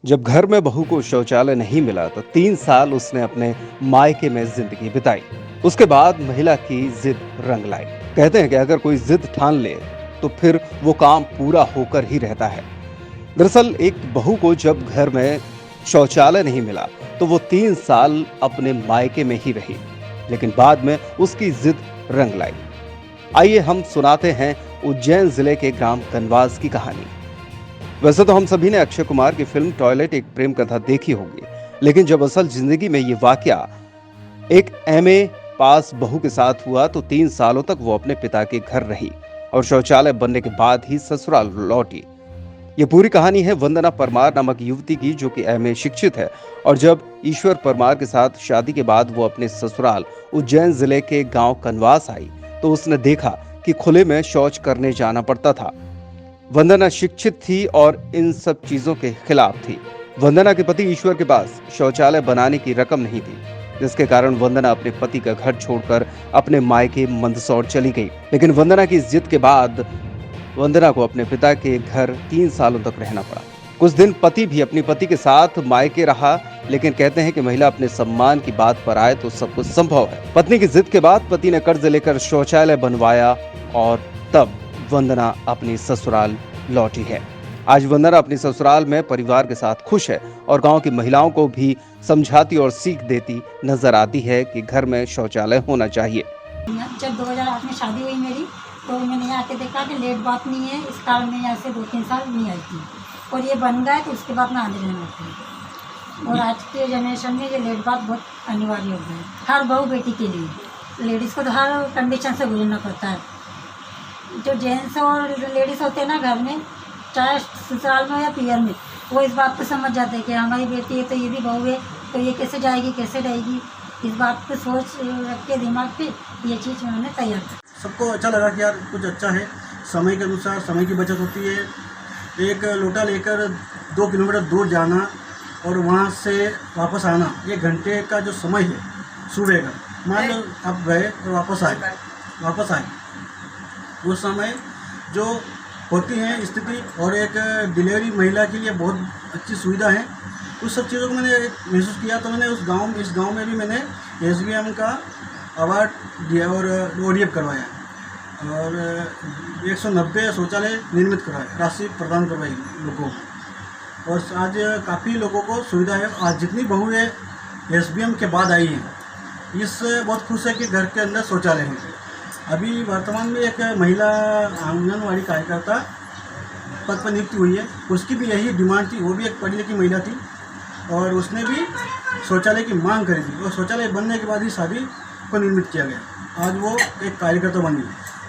जब घर में बहू को शौचालय नहीं मिला तो 3 साल उसने अपने मायके में जिंदगी बिताई। उसके बाद महिला की जिद रंग लाई। कहते हैं कि अगर कोई जिद ठान ले तो फिर वो काम पूरा होकर ही रहता है। दरअसल एक बहू को जब घर में शौचालय नहीं मिला तो वो 3 साल अपने मायके में ही रही, लेकिन बाद में उसकी जिद रंग लाई। आइए हम सुनाते हैं उज्जैन जिले के ग्राम कनवास की कहानी। वैसे तो हम सभी ने अक्षय कुमार की फिल्म टॉयलेट एक प्रेम कथा देखी होगी, लेकिन जब असल जिंदगी में ये वाकया एक एमए पास बहू के साथ हुआ तो 3 सालों तक वो अपने पिता के घर रही और शौचालय बनने के बाद ही ससुराल लौटी। ये पूरी कहानी है वंदना परमार नामक युवती की, जो कि एमए शिक्षित है और जब ईश्वर परमार के साथ शादी के बाद वो अपने ससुराल उज्जैन जिले के गांव कनवास आई तो उसने देखा कि खुले में शौच करने जाना पड़ता था। वंदना शिक्षित थी और इन सब चीजों के खिलाफ थी। वंदना के पति ईश्वर के पास शौचालय बनाने की रकम नहीं थी, जिसके कारण वंदना अपने पति का घर छोड़कर अपने मायके मंदसौर चली गई। लेकिन वंदना की जिद के बाद वंदना को अपने पिता के घर 3 सालों तक रहना पड़ा। कुछ दिन पति भी अपनी पति के साथ मायके रहा, लेकिन कहते हैं कि महिला अपने सम्मान की बात पर आए तो सब कुछ संभव है। पत्नी की जिद के बाद पति ने कर्ज लेकर शौचालय बनवाया और तब वंदना अपनी ससुराल लौटी है। आज वंदना अपनी ससुराल में परिवार के साथ खुश है और गांव की महिलाओं को भी समझाती और सीख देती नजर आती है कि घर में शौचालय होना चाहिए। जब 2008 में शादी हुई मेरी, तो मैंने यहाँ आके देखा कि लेट बात नहीं है, इस कारण मैं यहाँ से 2-3 साल नहीं आई थी और ये बन गया तो उसके बाद मैं आने रहना थी। और आज के जनरेशन में ये लेट बात बहुत अनिवार्य हो गया है हर बहू बेटी के लिए। लेडीज़ को तो हर कंडीशन से गुजरना पड़ता है। जो जेंट्स और लेडीज़ होते हैं ना घर में, चाहे ससुराल में या पियर में, वो इस बात को समझ जाते हैं कि हमारी बेटी है तो ये भी बहू है, तो ये कैसे जाएगी कैसे रहेगी। इस बात पे सोच रख के दिमाग पे ये चीज़ मैंने तैयार की। सबको अच्छा लगा कि यार कुछ अच्छा है, समय के अनुसार समय की बचत होती है। एक लोटा लेकर 2 किलोमीटर दूर जाना और वहाँ से वापस आना, 1 घंटे का जो समय है सुबह का, मान लो आप गए और वापस आए, उस समय जो होती है स्थिति और एक डिलीवरी महिला के लिए बहुत अच्छी सुविधा है। उस सब चीज़ों को मैंने महसूस किया, तो मैंने इस गांव में भी मैंने एसबीएम का अवार्ड दिया और ओडीएफ करवाया और 190 शौचालय निर्मित करवाए, राशि प्रदान करवाई लोगों को। और आज काफ़ी लोगों को सुविधा है। आज जितनी बहुएं एसबीएम के बाद आई हैं, इससे बहुत खुश है कि घर के अंदर शौचालय है। अभी वर्तमान में एक महिला आंगनवाड़ी कार्यकर्ता पद पर नियुक्ति हुई है, उसकी भी यही डिमांड थी। वो भी एक पढ़ी लिखी महिला थी और उसने भी शौचालय की मांग करी थी और शौचालय बनने के बाद ही शादी को निर्मित किया गया। आज वो एक कार्यकर्ता बन गई।